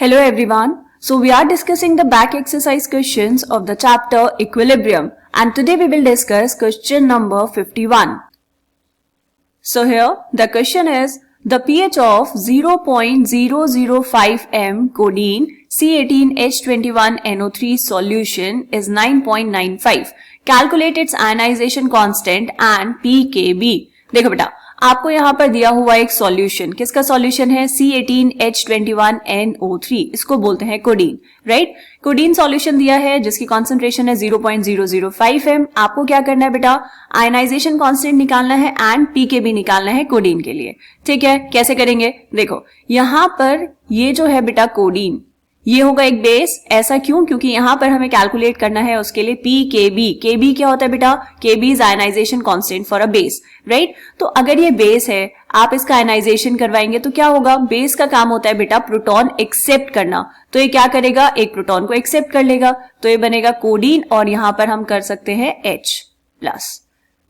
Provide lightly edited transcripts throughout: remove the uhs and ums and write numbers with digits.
Hello everyone. So we are discussing the back exercise questions of the chapter Equilibrium, and today we will discuss question number 51. So here the question is, the pH of 0.005 m codeine C18H21NO3 solution is 9.95. Calculate its ionization constant and pKb. देखो बेटा, आपको यहाँ पर दिया हुआ एक solution, किसका solution है? C18H21NO3, इसको बोलते हैं कोडीन, राइट? कोडीन सॉल्यूशन दिया है जिसकी कॉन्सेंट्रेशन है 0.005 m. आपको क्या करना है बेटा? आयनाइजेशन कांस्टेंट निकालना है एंड पीकेबी निकालना है कोडीन के लिए. ठीक है, कैसे करेंगे? देखो यहाँ पर ये जो है बेटा कोडीन, ये होगा एक बेस. ऐसा क्यों? क्योंकि यहां पर हमें कैलकुलेट करना है उसके लिए पीकेबी. केबी क्या होता है बेटा? Kb is ionisation constant for a base, right? तो अगर ये बेस है, आप इसका आयनाइजेशन करवाएंगे तो क्या होगा? बेस का काम होता है बेटा प्रोटॉन एक्सेप्ट करना. तो ये क्या करेगा? एक प्रोटॉन को एक्सेप्ट कर लेगा, तो ये बनेगा कोडीन और यहां पर हम कर सकते हैं H प्लस.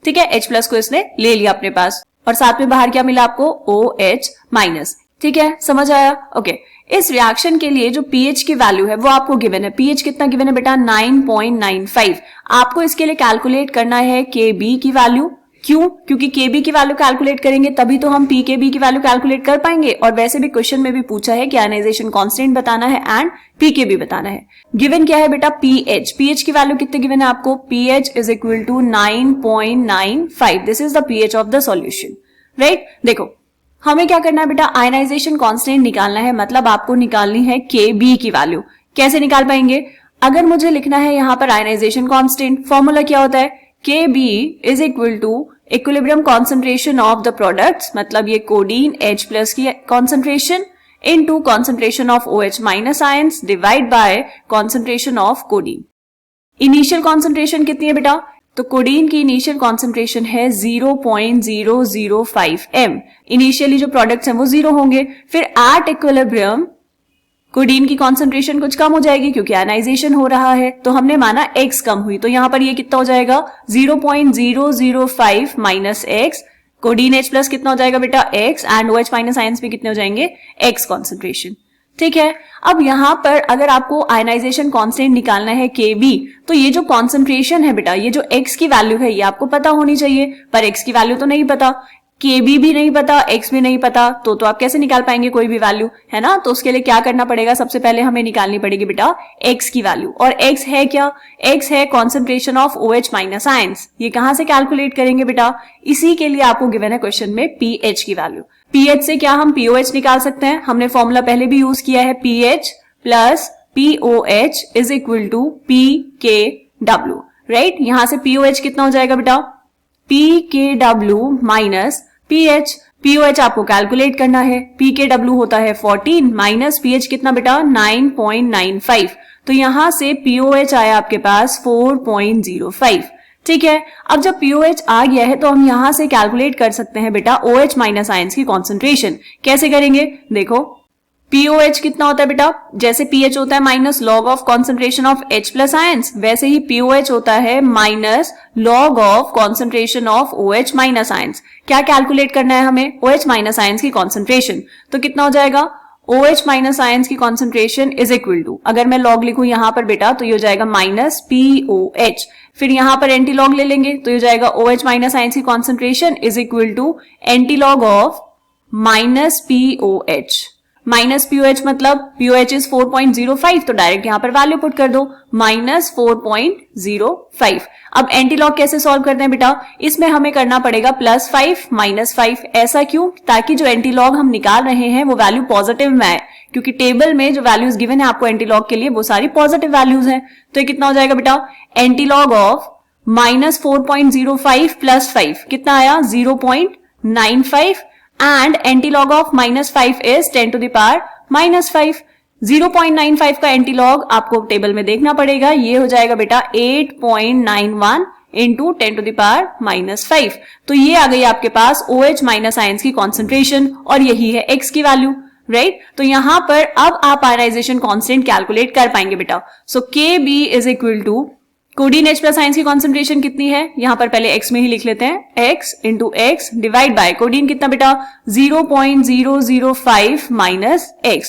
ठीक है, H प्लस को इसने ले लिया अपने पास और साथ में बाहर क्या मिला आपको? OH minus. ठीक है, समझ आया? ओके. इस रिएक्शन के लिए जो पीएच की वैल्यू है वो आपको गिवन है. पीएच कितना गिवन है बेटा? 9.95. आपको इसके लिए कैलकुलेट करना है केबी की वैल्यू. क्यों? क्योंकि केबी की वैल्यू कैलकुलेट करेंगे तभी तो हम पीकेबी की वैल्यू कैलकुलेट कर पाएंगे. और वैसे भी क्वेश्चन में भी पूछा है कि आयनाइजेशन कांस्टेंट बताना है एंड पीकेबी बताना है. गिवन क्या है बेटा? पीएच. पीएच की वैल्यू कितने गिवन है आपको? PH is equal to 9.95. This is the pH of the solution, right? देखो हमें क्या करना है बेटा? आयनाइजेशन कांस्टेंट निकालना है, मतलब आपको निकालनी है केबी की वैल्यू. कैसे निकाल पाएंगे? अगर मुझे लिखना है यहां पर आयनाइजेशन कांस्टेंट, फॉर्मूला क्या होता है? Kb is equal to equilibrium concentration of the products, मतलब ये कोडीन H प्लस की concentration into concentration of OH minus ions divide by concentration of codeine. Initial concentration कितनी है बेटा? तो कोडीन की इनिशियल कॉन्सेंट्रेशन है 0.005 m. इनिशियली जो प्रोडक्ट्स हैं वो 0 होंगे, फिर एट इक्विलिब्रियम कोडीन की कॉन्सेंट्रेशन कुछ कम हो जाएगी क्योंकि आयनाइजेशन हो रहा है, तो हमने माना x कम हुई, तो यहां पर ये कितना हो जाएगा? 0.005 minus x. Codeine H plus कितना हो जाएगा बेटा? x and OH minus ions भी कितने हो जाएंगे? x concentration. ठीक है, अब यहां पर अगर आपको आयनाइजेशन कांस्टेंट निकालना है Kb, तो ये जो कॉन्सेंट्रेशन है बेटा, ये जो x की वैल्यू है ये आपको पता होनी चाहिए, पर x की वैल्यू तो नहीं पता, Kb भी नहीं पता, x भी नहीं पता, तो आप कैसे निकाल पाएंगे कोई भी वैल्यू, है ना? तो उसके लिए क्या करना पड़ेगा? सबसे पहले हमें निकालनी पड़ेगी बेटा x की वैल्यू. और x है क्या? x है concentration of OH minus ions. ये कहां से कैलकुलेट करेंगे बेटा? इसी के लिए आपको गिवन है क्वेश्चन में pH की वैल्यू. pH से क्या हम POH निकाल सकते हैं? हमने फॉर्मूला पहले भी यूज किया है, pH plus POH is equal to PKW, right? यहां से POH कितना हो जाएगा बेटा? PKW minus pH. POH आपको कैलकुलेट करना है, PKW होता है 14 माइनस pH कितना बेटा? 9.95. तो यहां से POH आया आपके पास 4.05. ठीक है, अब जब POH आ गया है तो हम यहां से कैलकुलेट कर सकते हैं बेटा OH माइनस आयंस की कॉन्सेंट्रेशन. कैसे करेंगे? देखो POH कितना होता है बेटा? जैसे pH होता है minus log of concentration of H plus ions, वैसे ही POH होता है minus log of concentration of OH minus ions. क्या कैलकुलेट करना है हमें? OH माइनस आयंस की कॉन्सेंट्रेशन. तो कितना हो जाएगा? OH माइनस आयंस की कॉन्सेंट्रेशन इज इक्वल टू, अगर मैं लॉग लिखूं यहां पर बेटा तो ये हो जाएगा माइनस POH. फिर यहां पर एंटी लॉग ले लेंगे तो ये हो जाएगा OH माइनस आयंस की concentration is equal to anti log of minus POH. Minus POH मतलब POH इज 4.05, तो डायरेक्ट यहां पर वैल्यू पुट कर दो, माइनस 4.05. अब एंटी लॉग कैसे सॉल्व करते हैं बेटा? इसमें हमें करना पड़ेगा प्लस 5 माइनस 5. ऐसा क्यों? ताकि जो एंटी लॉग हम निकाल रहे हैं वो वैल्यू पॉजिटिव में आए, क्योंकि टेबल में जो वैल्यूज गिवन है आपको एंटी लॉग के लिए वो सारी पॉजिटिव वैल्यूज हैं. तो ये कितना हो जाएगा बेटा? Anti log of minus 4.05 plus 5 कितना आया? 0.95. and antilog of minus 5 is 10 to the power minus 5. 0.95 का एंटीलॉग आपको टेबल में देखना पड़ेगा, ये हो जाएगा बेटा 8.91 into 10 to the power minus 5. तो ये आ गई आपके पास OH माइनस आयंस की कॉन्सेंट्रेशन और यही है X की वैल्यू, राइट? तो यहां पर अब आप आयनाइजेशन कांस्टेंट कैलकुलेट कर पाएंगे बेटा. So KB is equal to codeine H plus ions की कॉन्सेंट्रेशन कितनी है? यहां पर पहले x में ही लिख लेते हैं, x into x divide by codeine कितना बेटा? 0.005 माइनस x.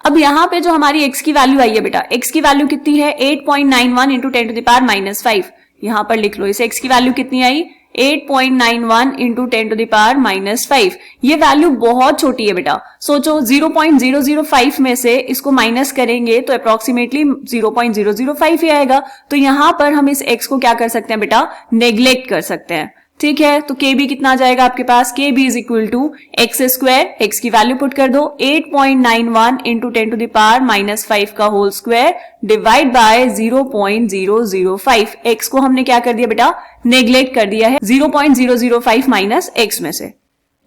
अब यहाँ पे जो हमारी x की वैल्यू आई है बेटा, x की वैल्यू कितनी है 8.91 इंटू 10 टू द पावर -5। यहाँ पर लिख लो इसे, x की वैल्यू कितनी आई 8.91 इंटू 10 टू द पावर -5। ये वैल्यू बहुत छोटी है बेटा, सोचो 0.005 में से इसको माइनस करेंगे तो अप्रोक्सीमेटली 0.005 ही आएगा। तो यहाँ पर हम इस x को क्या कर सकते हैं बेटा, नेग्लेक्ट कर सकते हैं। ठीक है, तो KB कितना आ जाएगा आपके पास, KB is equal to X square, X की वैल्यू पुट कर दो 8.91 इंटू 10 टू द पावर -5 का whole square divide by 0.005। X को हमने क्या कर दिया बेटा, नेग्लेक्ट कर दिया है 0.005 माइनस एक्स में से।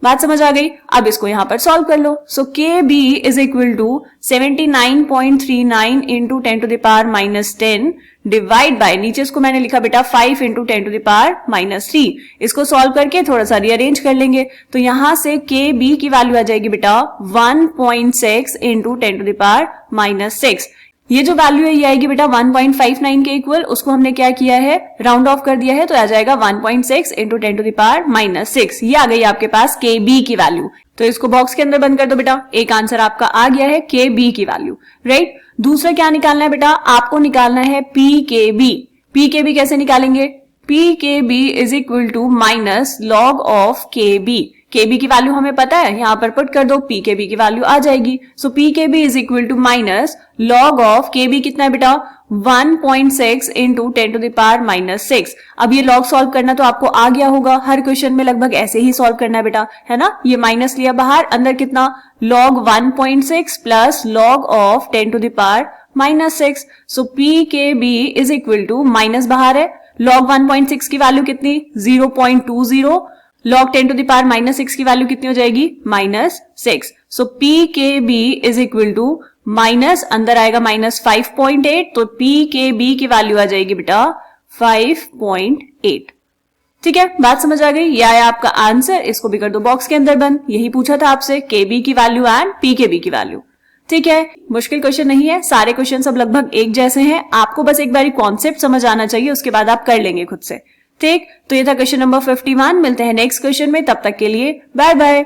बात समझ आ गई। अब इसको यहां पर सॉल्व कर लो। So KB is equal to 79.39 into 10 to the power -10 divide by, नीचे इसको मैंने लिखा बेटा 5 इंटू 10 टू द पावर -3। इसको सॉल्व करके थोड़ा सा रीअरेंज कर लेंगे तो यहां से KB की वैल्यू आ जाएगी बेटा 1.6 इंटू 10 टू द पावर -6। ये जो वैल्यू है ये आएगी बेटा 1.59 के इक्वल, उसको हमने क्या किया है, राउंड ऑफ कर दिया है तो आ जाएगा 1.6 इंटू 10 टू द पावर -6। ये आ गई आपके पास KB की वैल्यू। तो इसको बॉक्स के अंदर बंद कर दो बेटा, एक आंसर आपका आ गया है KB की वैल्यू, राइट। दूसरा क्या निकालना है बेटा, आपको निकालना है PKB। PKB कैसे निकालेंगे, PKB is equal to minus log of KB। KB की वैल्यू हमें पता है, यहां पर पुट कर दो, PKB की वैल्यू आ जाएगी। So PKB is equal to minus log of KB कितना है बेटा 1.6 इंटू 10 टू द पावर -6। अब ये लॉग सॉल्व करना तो आपको आ गया होगा, हर क्वेश्चन में लगभग ऐसे ही सॉल्व करना है बेटा, है ना। ये माइनस लिया बाहर, अंदर कितना log 1.6 plus log of 10 to the power -6। So PKB is equal to, minus बाहर है, लॉग 1.6 की वैल्यू कितनी 0.20, लॉग 10 टू द पावर -6 की वैल्यू कितनी हो जाएगी -6। So PKB is equal to minus, अंदर आएगा -5.8, तो PKB की वैल्यू आ जाएगी बेटा 5.8। ठीक है, बात समझ आ गई। यह आया आपका आंसर, इसको भी कर दो बॉक्स के अंदर बंद। यही पूछा था आपसे, KB की वैल्यू एंड PKB की वैल्यू। ठीक है, मुश्किल क्वेश्चन नहीं है, सारे क्वेश्चन सब लगभग एक जैसे हैं, आपको बस एक बारी कॉन्सेप्ट समझ आना चाहिए, उसके बाद आप कर लेंगे खुद से। ठीक, तो ये था क्वेश्चन नंबर 51। मिलते हैं नेक्स्ट क्वेश्चन में, तब तक के लिए बाय बाय।